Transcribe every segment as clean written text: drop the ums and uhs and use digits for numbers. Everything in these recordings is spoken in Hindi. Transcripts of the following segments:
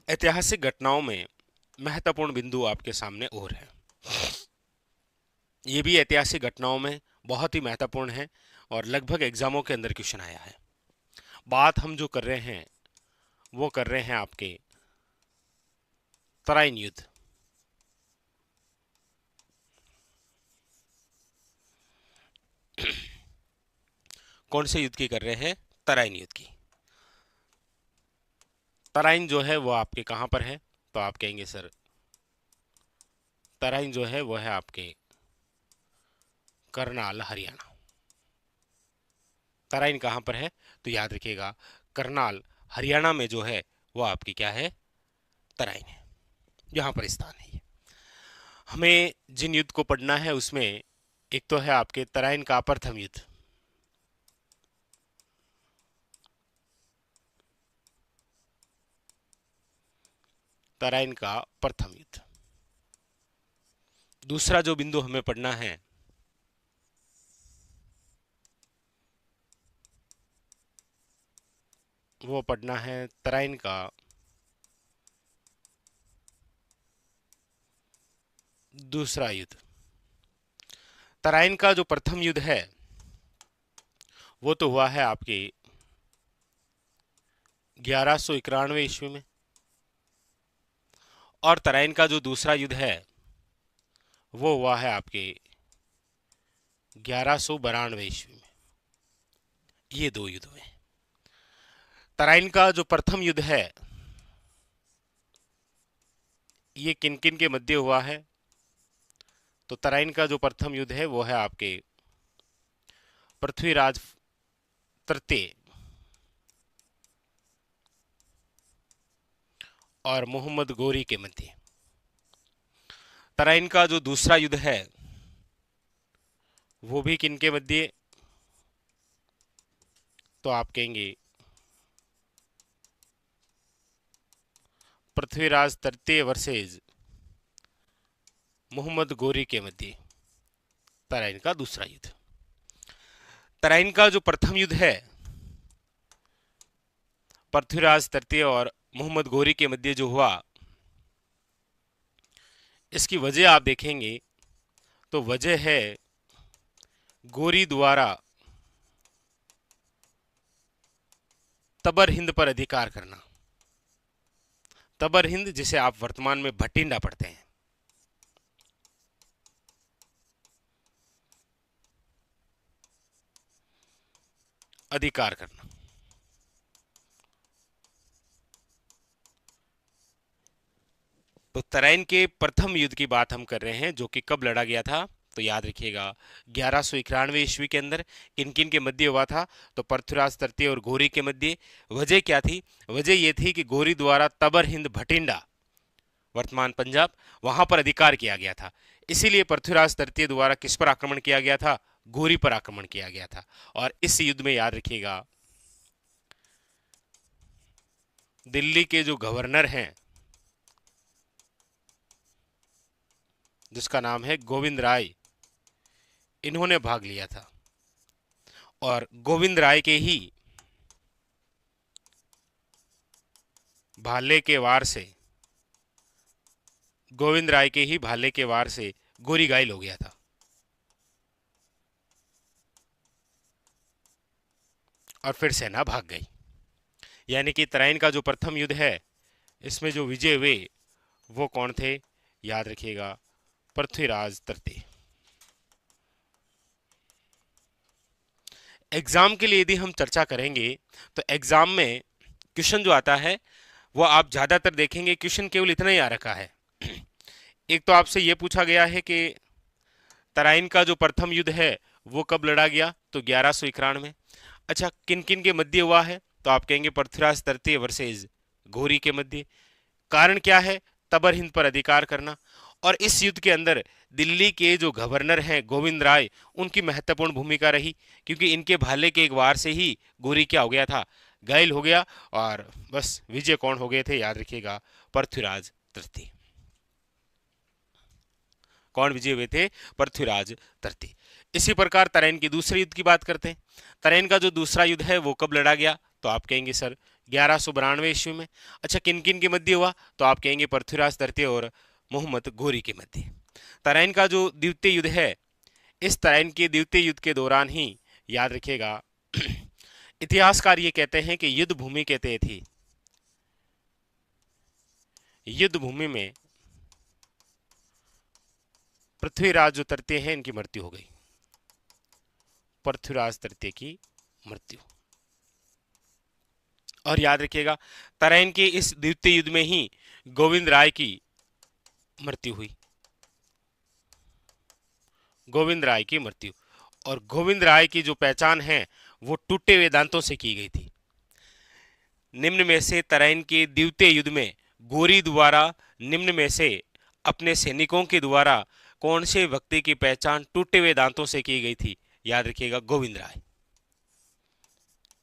ऐतिहासिक घटनाओं में महत्वपूर्ण बिंदु आपके सामने और है। ये भी ऐतिहासिक घटनाओं में बहुत ही महत्वपूर्ण है और लगभग एग्जामों के अंदर क्वेश्चन आया है। बात हम जो कर रहे हैं वो कर रहे हैं आपके तराइन युद्ध। कौन से युद्ध की कर रहे हैं? तराइन युद्ध की। तराइन जो है वो आपके कहां पर है? तो आप कहेंगे सर तराइन जो है वो है आपके करनाल, हरियाणा। तराइन कहां पर है? तो याद रखिएगा करनाल, हरियाणा में जो है वो आपकी क्या है? तराइन है। यहां पर स्थान है ये। हमें जिन युद्ध को पढ़ना है उसमें एक तो है आपके तराइन का प्रथम युद्ध। तराइन का प्रथम युद्ध। दूसरा जो बिंदु हमें पढ़ना है वो पढ़ना है तराइन का दूसरा युद्ध। तराइन का जो प्रथम युद्ध है वो तो हुआ है आपके 1191 ईस्वी में, और तराइन का जो दूसरा युद्ध है वो हुआ है आपके 1192 ईस्वी में। ये दो युद्ध हुए। तराइन का जो प्रथम युद्ध है ये किन किन के मध्य हुआ है? तो तराइन का जो प्रथम युद्ध है वो है आपके पृथ्वीराज तृतीय और मोहम्मद गोरी के मध्य। तराइन का जो दूसरा युद्ध है वो भी किन के मध्य? तो आप कहेंगे पृथ्वीराज तृतीय वर्सेज मोहम्मद गोरी के मध्य। तराइन का दूसरा युद्ध। तराइन का जो प्रथम युद्ध है पृथ्वीराज तृतीय और मोहम्मद गोरी के मध्य जो हुआ, इसकी वजह आप देखेंगे तो वजह है गोरी द्वारा तबर हिंद पर अधिकार करना। तबर हिंद जिसे आप वर्तमान में भटिंडा पढ़ते हैं। अधिकार करना। तो तराइन के प्रथम युद्ध की बात हम कर रहे हैं जो कि कब लड़ा गया था? तो याद रखिएगा 1191 ईस्वी के अंदर। किन किन के मध्य हुआ था? तो पृथ्वीराज तृतीय और गोरी के मध्य। वजह क्या थी? वजह यह थी कि गोरी द्वारा तबर हिंद भटिंडा, वर्तमान पंजाब, वहां पर अधिकार किया गया था। इसीलिए पृथ्वीराज तृतीय द्वारा किस पर आक्रमण किया गया था? गोरी पर आक्रमण किया गया था। और इस युद्ध में याद रखिएगा दिल्ली के जो गवर्नर हैं जिसका नाम है गोविंद राय, इन्होंने भाग लिया था। और गोविंद राय के ही भाले के वार से, गोविंद राय के ही भाले के वार से गोरी घायल हो गया था। और फिर सेना भाग गई। यानी कि तराइन का जो प्रथम युद्ध है इसमें जो विजय हुए वो कौन थे? याद रखिएगा पृथ्वीराज तृतीय। एग्जाम के लिए यदि हम चर्चा करेंगे तो एग्जाम में क्वेश्चन जो आता है वो आप ज्यादातर देखेंगे क्वेश्चन केवल इतना ही आ रखा है। एक तो आपसे ये पूछा गया है कि तराइन का जो प्रथम युद्ध है वो कब लड़ा गया? तो 1191 में। अच्छा, किन किन के मध्य हुआ है? तो आप कहेंगे पृथ्वीराज तृतीय वर्सेज घोरी के मध्य। कारण क्या है? तबर हिंद पर अधिकार करना। और इस युद्ध के अंदर दिल्ली के जो गवर्नर हैं गोविंद राय, उनकी महत्वपूर्ण भूमिका रही, क्योंकि इनके भाले के एक वार से ही गोरी क्या हो गया था? घायल हो गया। और बस विजय कौन हो गए थे? याद रखिएगा पृथ्वीराज तृतीय। कौन विजय हुए थे? पृथ्वीराज तृतीय। इसी प्रकार तराइन की दूसरे युद्ध की बात करते हैं। तराइन का जो दूसरा युद्ध है वो कब लड़ा गया? तो आप कहेंगे सर 1192 ईस्वी में। अच्छा, किन किन के मध्य हुआ? तो आप कहेंगे पृथ्वीराज तृतीय और मोहम्मद घोरी के मध्य। तराइन का जो द्वितीय युद्ध है, इस तराइन के द्वितीय युद्ध के दौरान ही, याद रखिएगा, इतिहासकार ये कहते हैं कि युद्ध भूमि के तहत ही, युद्ध भूमि में पृथ्वीराज जो तृतीय है इनकी मृत्यु हो गई, पृथ्वीराज तृतीय की मृत्यु। और याद रखिएगा, तराइन के इस द्वितीय युद्ध में ही गोविंद राय की मृत्यु हुई, गोविंद राय की मृत्यु। और गोविंद राय की जो पहचान है वो टूटे हुए दांतों से की गई थी। निम्न में से तराइन के द्वितीय युद्ध में गोरी द्वारा निम्न में से अपने सैनिकों के द्वारा कौन से व्यक्ति की पहचान टूटे हुए दांतों से की गई थी? याद रखिएगा, गोविंद राय।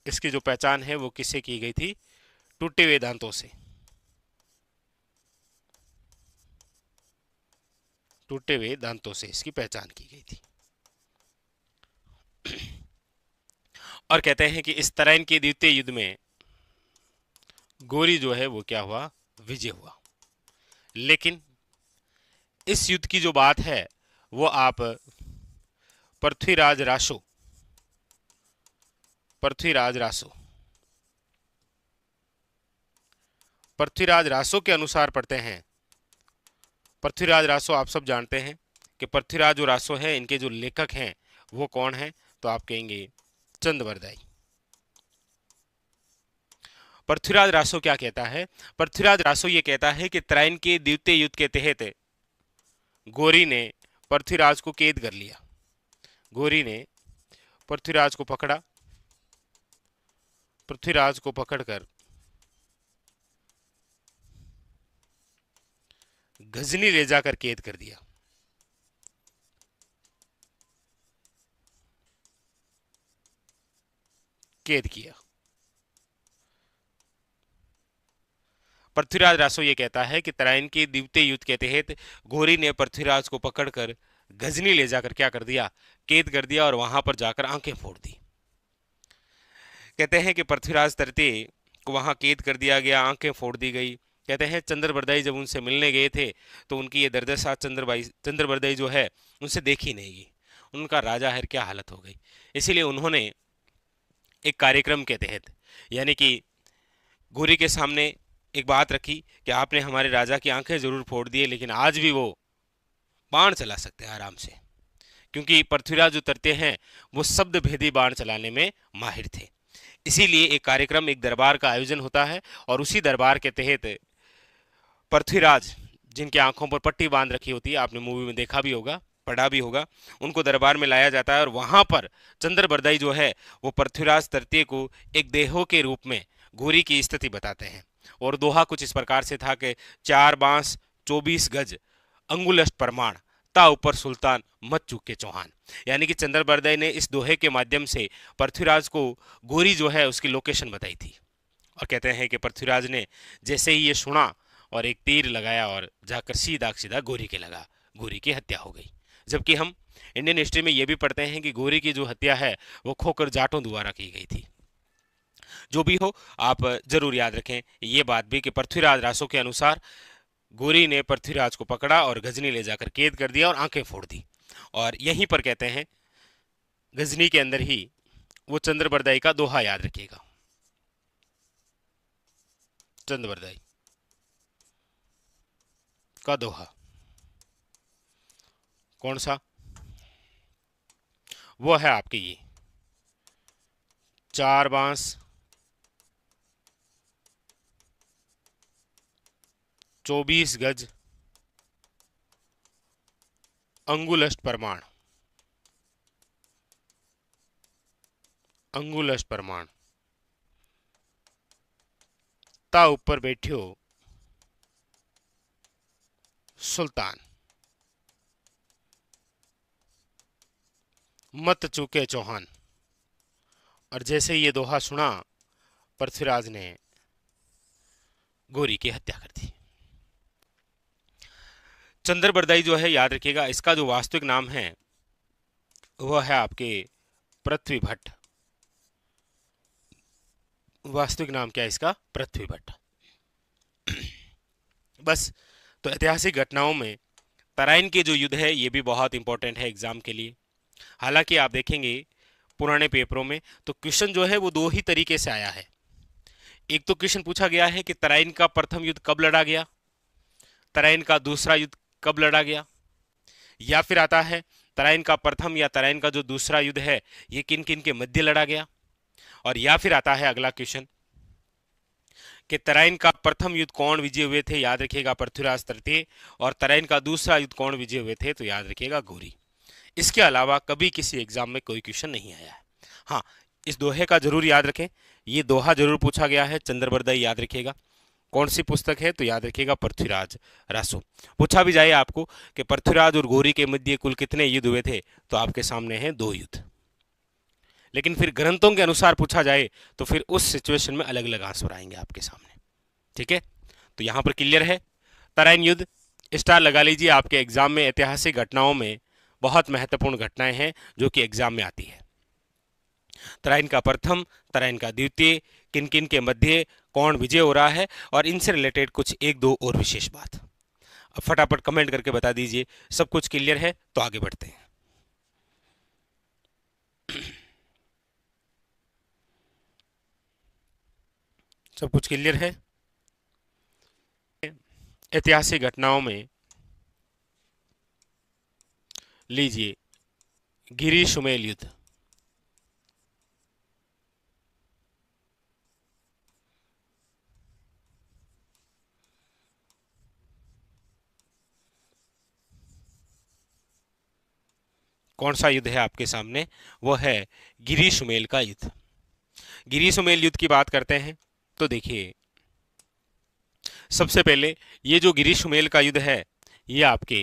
इसकी जो पहचान है वो किससे की गई थी? टूटे हुए दांतों से, टूटे हुए दांतों से इसकी पहचान की गई थी। और कहते हैं कि इस तराइन के द्वितीय युद्ध में गोरी जो है वो क्या हुआ? विजय हुआ। लेकिन इस युद्ध की जो बात है वो आप पृथ्वीराज रासो, पृथ्वीराज रासो, पृथ्वीराज रासो के अनुसार पढ़ते हैं। पृथ्वीराज रासो आप सब जानते हैं कि पृथ्वीराज जो रासो है इनके जो लेखक हैं वो कौन है? तो आप कहेंगे चंद्रबरदाई। पृथ्वीराज रासो क्या कहता है? पृथ्वीराज रासो ये कहता है कि तराइन के द्वितीय युद्ध के तहत गोरी ने पृथ्वीराज को कैद कर लिया। गोरी ने पृथ्वीराज को पकड़ा, पृथ्वीराज को पकड़कर गजनी ले जाकर कैद कर दिया। कैद किया। पृथ्वीराज रासो ये कहता है कि तराइन के द्वितीय युद्ध के तहत घोरी ने पृथ्वीराज को पकड़कर गजनी ले जाकर क्या कर दिया? कैद कर दिया और वहां पर जाकर आंखें फोड़ दी। कहते हैं कि पृथ्वीराज तृतीय को वहां कैद कर दिया गया, आंखें फोड़ दी गई। कहते हैं चंद्रबरदाई जब उनसे मिलने गए थे तो उनकी ये दर्दशा चंद्रबरदाई जो है उनसे देखी नहीं गई। उनका राजा हर क्या हालत हो गई। इसीलिए उन्होंने एक कार्यक्रम के तहत, यानी कि घोरी के सामने एक बात रखी कि आपने हमारे राजा की आंखें जरूर फोड़ दी लेकिन आज भी वो बाण चला सकते हैं आराम से, क्योंकि पृथ्वीराज जो तृतीय हैं वो शब्द भेदी बाण चलाने में माहिर थे। इसीलिए एक कार्यक्रम, एक दरबार का आयोजन होता है और उसी दरबार के तहत पृथ्वीराज, जिनकी आंखों पर पट्टी बांध रखी होती है, आपने मूवी में देखा भी होगा, पढ़ा भी होगा, उनको दरबार में लाया जाता है और वहां पर चंद्रबरदाई जो है वो पृथ्वीराज तृतीय को एक देहो के रूप में घोरी की स्थिति बताते हैं। और दोहा कुछ इस प्रकार से था कि 4 बांस 24 गज अंगुलष्ट प्रमाण, ता ऊपर सुल्तान मत चूके चौहान। यानी कि चंद्रबरदाई ने इस दोहे के माध्यम से पृथ्वीराज को घोरी जो है उसकी लोकेशन बताई थी। और कहते हैं कि पृथ्वीराज ने जैसे ही ये सुना और एक तीर लगाया और जाकर सीधा सीधा घोरी के लगा, घोरी की हत्या हो गई। जबकि हम इंडियन हिस्ट्री में यह भी पढ़ते हैं कि घोरी की जो हत्या है वो खोकर जाटों द्वारा की गई थी। जो भी हो, आप जरूर याद रखें ये बात भी कि पृथ्वीराज रासो के अनुसार घोरी ने पृथ्वीराज को पकड़ा और गजनी ले जाकर कैद कर दिया और आंखें फोड़ दी। और यहीं पर कहते हैं गजनी के अंदर ही वो चंद्रबरदाई का दोहा याद रखिएगा। चंद्रबरदाई का दोहा कौन सा? वो है आपके ये 4 बांस 24 गज अंगुलष्ट प्रमाण, अंगुलष्ट प्रमाण, ता ऊपर बैठियो सुल्तान मत चूके चौहान। और जैसे ये दोहा सुना पृथ्वीराज ने घोरी की हत्या कर दी। चंद्रबरदाई जो है याद रखिएगा, इसका जो वास्तविक नाम है वह है आपके पृथ्वी भट्ट। वास्तविक नाम क्या है इसका? पृथ्वी भट्ट। बस। तो ऐतिहासिक घटनाओं में तराइन के जो युद्ध है ये भी बहुत इंपॉर्टेंट है एग्जाम के लिए। हालांकि आप देखेंगे पुराने पेपरों में तो क्वेश्चन जो है वो दो ही तरीके से आया है। एक तो क्वेश्चन पूछा गया है कि तराइन का प्रथम युद्ध कब लड़ा गया, तराइन का दूसरा युद्ध कब लड़ा गया, या फिर आता है तराइन का प्रथम या तराइन का जो दूसरा युद्ध है ये किन किन के मध्य लड़ा गया, और या फिर आता है अगला क्वेश्चन कि तराइन का प्रथम युद्ध कौन विजय हुए थे, याद रखिएगा पृथ्वीराज तृतीय, और तराइन का दूसरा युद्ध कौन विजय हुए थे, तो याद रखिएगा घोरी। इसके अलावा कभी किसी एग्जाम में कोई क्वेश्चन नहीं आया है। हाँ, इस दोहे का जरूर याद रखें, ये दोहा जरूर पूछा गया है, चंद्रबरदाई याद रखिएगा। कौन सी पुस्तक है, तो याद रखिएगा पृथ्वीराज रासो। पूछा भी जाए आपको कि पृथ्वीराज और घोरी के मध्य कुल कितने युद्ध हुए थे, तो आपके सामने हैं 2 युद्ध। लेकिन फिर ग्रंथों के अनुसार पूछा जाए तो फिर उस सिचुएशन में अलग अलग आंसर आएंगे आपके सामने। ठीक है, तो यहां पर क्लियर है तराइन युद्ध। स्टार लगा लीजिए, आपके एग्जाम में ऐतिहासिक घटनाओं में बहुत महत्वपूर्ण घटनाएं हैं जो कि एग्जाम में आती है। तराइन का प्रथम, तराइन का द्वितीय, किन किन के मध्य कौन विजय हो रहा है, और इनसे रिलेटेड कुछ एक दो और विशेष बात। अब फटाफट कमेंट करके बता दीजिए सब कुछ क्लियर है, तो आगे बढ़ते हैं। सब कुछ क्लियर है। ऐतिहासिक घटनाओं में लीजिए गिरी सुमेल युद्ध। कौन सा युद्ध है आपके सामने? वो है गिरी सुमेल का युद्ध। गिरी सुमेल युद्ध की बात करते हैं तो देखिए, सबसे पहले ये जो गिरी सुमेल का युद्ध है ये आपके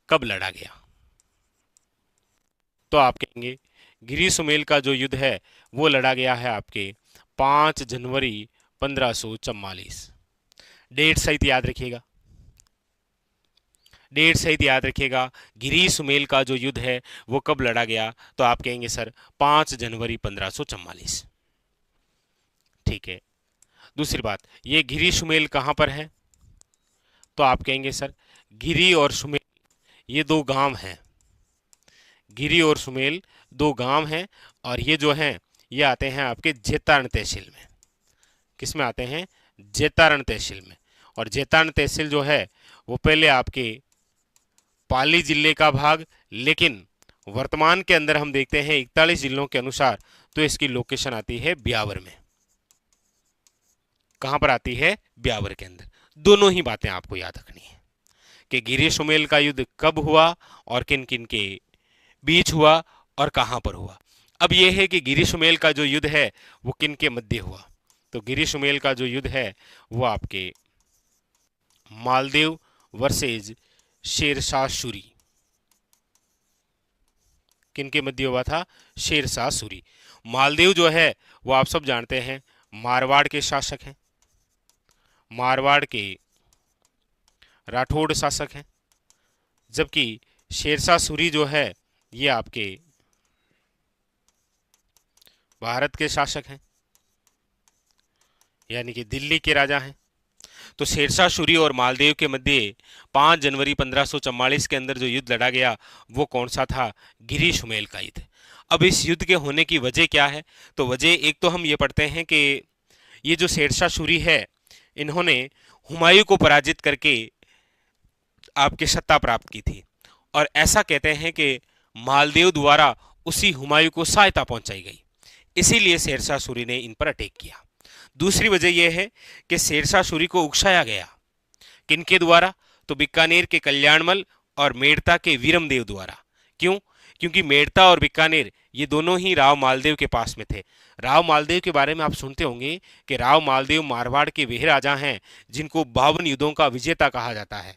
कब लड़ा गया, तो आप कहेंगे गिरी सुमेल का जो युद्ध है वो लड़ा गया है आपके 5 जनवरी 1544। डेट सहित याद रखिएगा, डेट सहित याद रखिएगा। गिरी सुमेल का जो युद्ध है वो कब लड़ा गया, तो आप कहेंगे सर 5 जनवरी 1544। ठीक है, दूसरी बात, ये गिरी सुमेल कहां पर है, तो आप कहेंगे सर गिरी और सुमेल ये 2 गांव हैं। गिरी और सुमेल 2 गांव हैं, और ये जो हैं ये आते हैं आपके जेतारण तहसील में। किस में आते हैं? जेतारण तहसील में। और जेतारण तहसील जो है वो पहले आपके पाली जिले का भाग, लेकिन वर्तमान के अंदर हम देखते हैं 41 जिलों के अनुसार तो इसकी लोकेशन आती है ब्यावर में। कहां पर आती है? ब्यावर के अंदर। दोनों ही बातें आपको याद रखनी है कि गिरी सुमेल का युद्ध कब हुआ और किन किन के बीच हुआ और कहां पर हुआ। अब यह है कि गिरी सुमेल का जो युद्ध है वो किन के मध्य हुआ, तो गिरी सुमेल का जो युद्ध है वो आपके मालदेव वर्सेज शेरशाह सूरी, किन के मध्य हुआ था? शेरशाह सूरी। मालदेव जो है वो आप सब जानते हैं मारवाड़ के शासक हैं, मारवाड़ के राठौड़ शासक हैं, जबकि शेरशाह सूरी जो है ये आपके भारत के शासक हैं, यानी कि दिल्ली के राजा हैं। तो शेरशाह सूरी और मालदेव के मध्य 5 जनवरी 1544 के अंदर जो युद्ध लड़ा गया वो कौन सा था? गिरी सुमेल का युद्ध। अब इस युद्ध के होने की वजह क्या है, तो वजह एक तो हम ये पढ़ते हैं कि ये जो शेरशाह सूरी है इन्होंने हुमायूं को पराजित करके आपके सत्ता प्राप्त की थी, और ऐसा कहते हैं कि मालदेव द्वारा उसी हुमायूं को सहायता पहुंचाई गई, इसीलिए शेरशाह सूरी ने इन पर अटैक किया। दूसरी वजह यह है कि शेरशाह सूरी को उकसाया गया, किनके द्वारा? तो बीकानेर के कल्याणमल और मेड़ता के वीरमदेव द्वारा। क्यों? क्योंकि मेड़ता और बीकानेर ये दोनों ही राव मालदेव के पास में थे। राव मालदेव के बारे में आप सुनते होंगे कि राव मालदेव मारवाड़ के वह राजा हैं जिनको 52 युद्धों का विजेता कहा जाता है,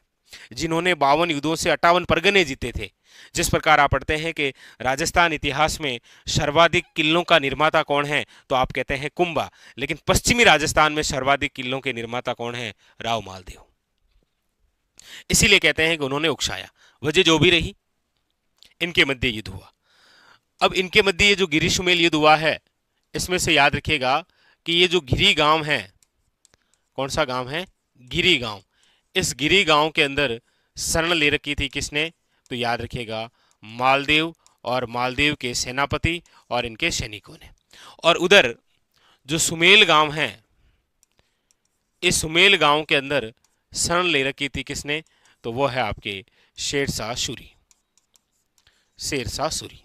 जिन्होंने 52 युद्धों से 58 परगने जीते थे। जिस प्रकार आप पढ़ते हैं कि राजस्थान इतिहास में सर्वाधिक किलों का निर्माता कौन है, तो आप कहते हैं कुंभा, लेकिन पश्चिमी राजस्थान में सर्वाधिक किलों के निर्माता कौन है? राव मालदेव। इसीलिए कहते हैं कि उन्होंने उकसाया। वजह जो भी रही, इनके मध्य युद्ध हुआ। अब इनके मध्य ये जो गिरी सुमेल युद्ध हुआ है इसमें से याद रखिएगा कि ये जो गिरी गांव है, कौन सा गांव है? गिरी गांव। इस गिरी गांव के अंदर शरण ले रखी थी किसने? तो याद रखिएगा मालदेव और मालदेव के सेनापति और इनके सैनिकों ने। और उधर जो सुमेल गांव है, इस सुमेल गांव के अंदर शरण ले रखी थी किसने? तो वो है आपके शेरशाह सूरी। शेरशाह सूरी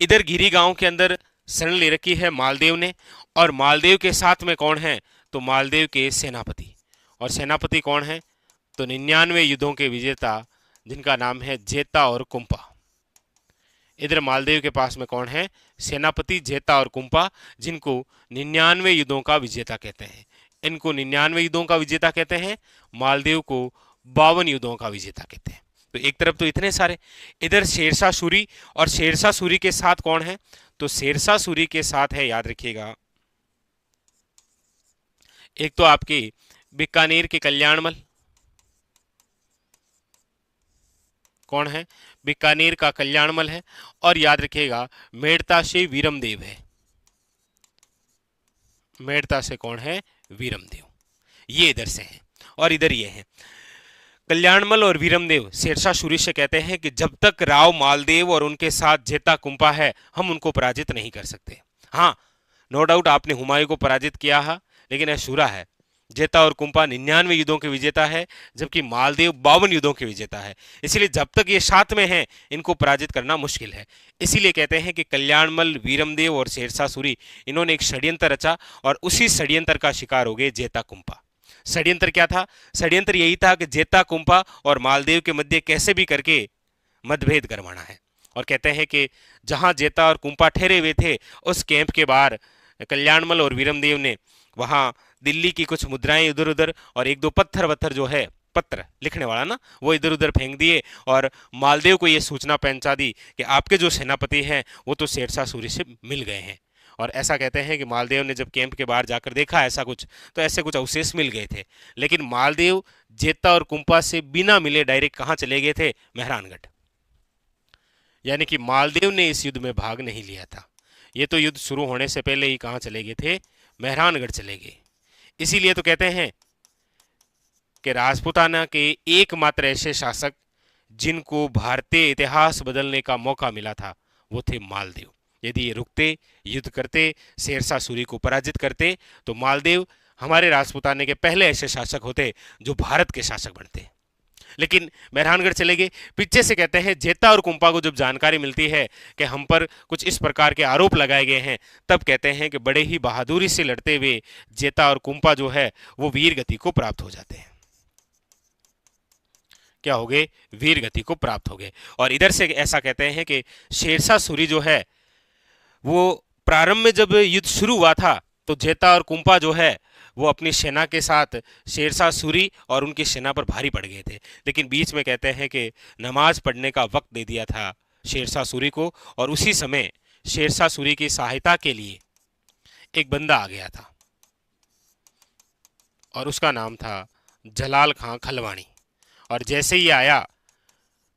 इधर गिरी गांव के अंदर शरण ले रखी है मालदेव ने, और मालदेव के साथ में कौन है? तो मालदेव के सेनापति। और सेनापति कौन है? तो 99 युद्धों के विजेता जिनका नाम है जेता और कुंपा। इधर मालदेव के पास में कौन है? सेनापति जेता और कुंपा, जिनको 99 युद्धों का विजेता कहते हैं। इनको 99 युद्धों का विजेता कहते हैं, मालदेव को 52 युद्धों का विजेता कहते हैं। तो एक तरफ तो इतने सारे, इधर शेरशाह सूरी, और शेरशाह सूरी के साथ कौन है? तो शेरशाह सूरी के साथ है, याद रखिएगा, एक तो आपके बीकानेर के कल्याणमल, कौन है? बीकानेर का कल्याणमल है। और याद रखिएगा मेड़ता से वीरमदेव है। मेड़ता से कौन है? वीरमदेव। ये इधर से हैं और इधर ये हैं। कल्याणमल और वीरमदेव शेरशाह सूरी से कहते हैं कि जब तक राव मालदेव और उनके साथ जेता कुंपा है, हम उनको पराजित नहीं कर सकते। हाँ, नो डाउट आपने हुमायूं को पराजित किया है, लेकिन यह शूरा है। जेता और कुंपा 99 युद्धों के विजेता है, जबकि मालदेव 52 युद्धों के विजेता है। इसीलिए जब तक ये साथ में हैं, इनको पराजित करना मुश्किल है। इसीलिए कहते हैं कि कल्याणमल, वीरमदेव और शेरशाह सूरी, इन्होंने एक षड्यंत्र रचा और उसी षड्यंत्र का शिकार हो गए जेता कुंपा। षड्यंत्र क्या था? षड्यंत्र यही था कि जेता कुंपा और मालदेव के मध्य कैसे भी करके मतभेद करवाना है। और कहते हैं कि जहां जेता और कुंपा ठहरे हुए थे, उस कैंप के बाहर कल्याणमल और वीरमदेव ने वहां दिल्ली की कुछ मुद्राएं इधर उधर और एक दो पत्थर वत्थर जो है, पत्र लिखने वाला ना, वो इधर उधर फेंक दिए और मालदेव को ये सूचना पहुंचा दी कि आपके जो सेनापति हैं वो तो शेरशाह सूरी से मिल गए हैं। और ऐसा कहते हैं कि मालदेव ने जब कैंप के बाहर जाकर देखा ऐसा कुछ, तो ऐसे कुछ अवशेष मिल गए थे। लेकिन मालदेव जेता और कुंपा से बिना मिले डायरेक्ट कहाँ चले गए थे? मेहरानगढ़। यानी कि मालदेव ने इस युद्ध में भाग नहीं लिया था। ये तो युद्ध शुरू होने से पहले ही कहाँ चले गए थे? मेहरानगढ़ चले गए। इसीलिए तो कहते हैं कि राजपूताना के एकमात्र ऐसे शासक जिनको भारतीय इतिहास बदलने का मौका मिला था, वो थे मालदेव। यदि ये रुकते, युद्ध करते, शेरशाह सूरी को पराजित करते, तो मालदेव हमारे राजपूताने के पहले ऐसे शासक होते जो भारत के शासक बनते। लेकिन मेहरानगढ़ चले गए। पीछे से कहते हैं जेता और कुंपा को जब जानकारी मिलती है कि हम पर कुछ इस प्रकार के आरोप लगाए गए हैं, तब कहते हैं कि बड़े ही बहादुरी से लड़ते हुए जेता और कुंपा जो है वो वीर गति को प्राप्त हो जाते हैं। क्या हो गए? वीर गति को प्राप्त हो गए। और इधर से ऐसा कहते हैं कि शेरशाह सूरी जो है वो प्रारंभ में जब युद्ध शुरू हुआ था, तो जेता और कुंपा जो है वो अपनी सेना के साथ शेरशाह सूरी और उनकी सेना पर भारी पड़ गए थे। लेकिन बीच में कहते हैं कि नमाज पढ़ने का वक्त दे दिया था शेरशाह सूरी को, और उसी समय शेरशाह सूरी की सहायता के लिए एक बंदा आ गया था और उसका नाम था जलाल खां खलवाणी। और जैसे ही आया,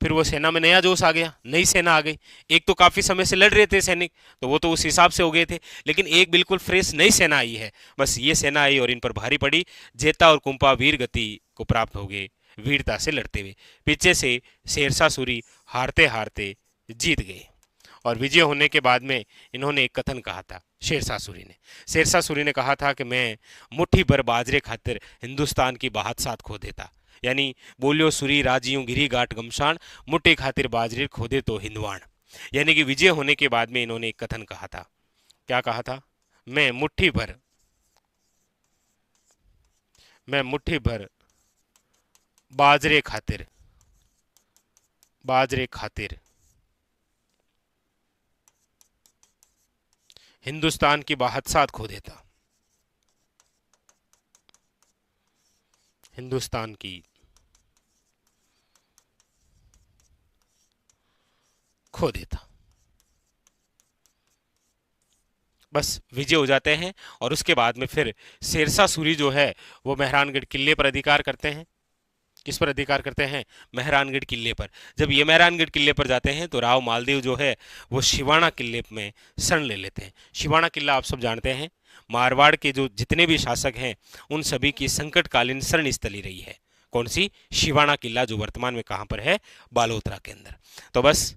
फिर वो सेना में नया जोश आ गया, नई सेना आ गई। एक तो काफी समय से लड़ रहे थे सैनिक, तो वो तो उस हिसाब से हो गए थे, लेकिन एक बिल्कुल फ्रेश नई सेना आई है। बस ये सेना आई और इन पर भारी पड़ी। जेता और कुंपा वीर गति को प्राप्त हो गए, वीरता से लड़ते हुए। पीछे से शेरशाह सूरी हारते हारते जीत गए। और विजय होने के बाद में इन्होंने एक कथन कहा था, शेरशाह सूरी ने कहा था कि मैं मुट्ठी भर बाजरे खातिर हिंदुस्तान की बात साथ खो देता। यानी बोलियो सूरी राजियों गिरी गाट गमशान, मुट्ठी खातिर बाजरे खोदे तो हिंदवान। यानी कि विजय होने के बाद में इन्होंने एक कथन कहा था। क्या कहा था? मैं मुट्ठी भर बाजरे खातिर हिंदुस्तान की बात साथ खो देता। हिंदुस्तान की खो देता। बस विजय हो जाते हैं और उसके बाद में फिर शेरशाह सूरी जो है वो मेहरानगढ़ किले पर अधिकार करते हैं। किस पर अधिकार करते हैं? मेहरानगढ़ किले पर। जब ये मेहरानगढ़ किले पर जाते हैं तो राव मालदेव जो है वो शिवाना किले में शरण ले लेते हैं। शिवाना किला आप सब जानते हैं, मारवाड़ के जो जितने भी शासक हैं उन सभी की संकटकालीन शरण स्थली रही है। कौन सी? शिवाना किला, जो वर्तमान में कहां पर है? बालोतरा के अंदर। तो बस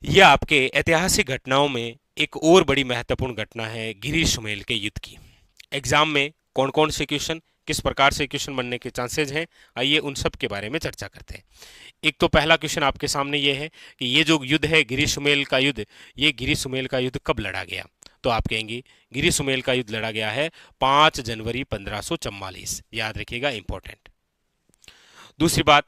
ये आपके ऐतिहासिक घटनाओं में एक और बड़ी महत्वपूर्ण घटना है गिरी सुमेल के युद्ध की। एग्जाम में कौन कौन से क्वेश्चन, किस प्रकार से क्वेश्चन बनने के चांसेस हैं, आइए उन सब के बारे में चर्चा करते हैं। एक तो पहला क्वेश्चन आपके सामने ये है कि ये जो युद्ध है गिरी सुमेल का युद्ध, ये गिरी सुमेल का युद्ध कब लड़ा गया? तो आप कहेंगे गिरी सुमेल का युद्ध लड़ा गया है 5 जनवरी 1544। याद रखिएगा, इंपॉर्टेंट। दूसरी बात,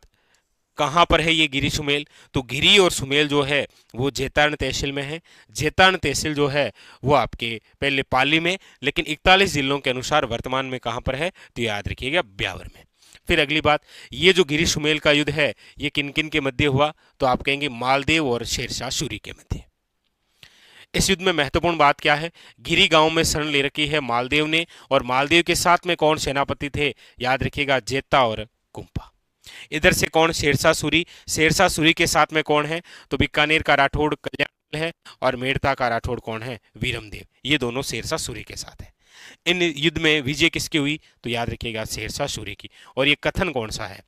कहाँ पर है ये गिरी सुमेल? तो गिरी और सुमेल जो है वो जेतारन तहसील में है। जेतारन तहसील जो है वो आपके पहले पाली में, लेकिन 41 जिलों के अनुसार वर्तमान में कहाँ पर है? तो याद रखिएगा, ब्यावर में। फिर अगली बात, ये जो गिरी सुमेल का युद्ध है ये किन किन के मध्य हुआ? तो आप कहेंगे मालदेव और शेरशाह सूरी के मध्य। इस युद्ध में महत्वपूर्ण बात क्या है? गिरी गांव में शरण ले रखी है मालदेव ने, और मालदेव के साथ में कौन सेनापति थे? याद रखिएगा, जेता और कुंपा। इधर से कौन? शेरशाह सूरी। शेरशाह सूरी के साथ में कौन है? तो बीकानेर का राठौड़ कल्याण है, और मेड़ता का राठौड़ कौन है? वीरमदेव। ये दोनों शेरशाह सूरी के साथ है। इन युद्ध में विजय किसकी हुई? तो याद रखिएगा, शेरशाह सूरी की। और ये कथन कौन सा है?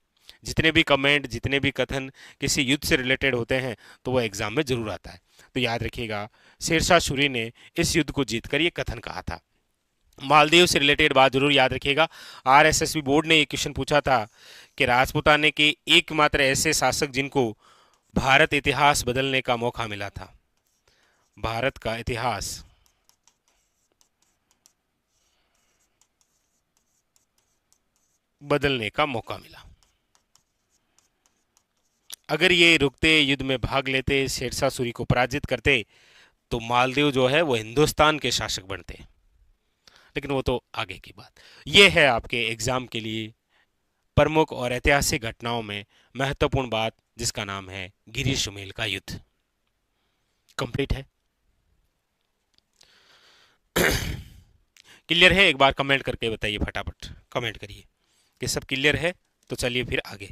जितने भी कमेंट, जितने भी कथन किसी युद्ध से रिलेटेड होते हैं तो वो एग्जाम में जरूर आता है। तो याद रखिएगा, शेरशाह सूरी ने इस युद्ध को जीतकर ये कथन कहा था। मालदीव से रिलेटेड बात जरूर याद रखिएगा। आरएसएसबी बोर्ड ने ये क्वेश्चन पूछा था कि राजपूताने के एकमात्र ऐसे शासक जिनको भारत इतिहास बदलने का मौका मिला था, भारत का इतिहास बदलने का मौका मिला। अगर ये रुकते, युद्ध में भाग लेते, शेरशाह सूरी को पराजित करते, तो मालदीव जो है वो हिंदुस्तान के शासक बनते। लेकिन वो तो आगे की बात। ये है आपके एग्जाम के लिए प्रमुख और ऐतिहासिक घटनाओं में महत्वपूर्ण बात, जिसका नाम है गिरी सुमेल का युद्ध। कंप्लीट है? क्लियर है? एक बार कमेंट करके बताइए, फटाफट कमेंट करिए कि सब क्लियर है। तो चलिए फिर आगे।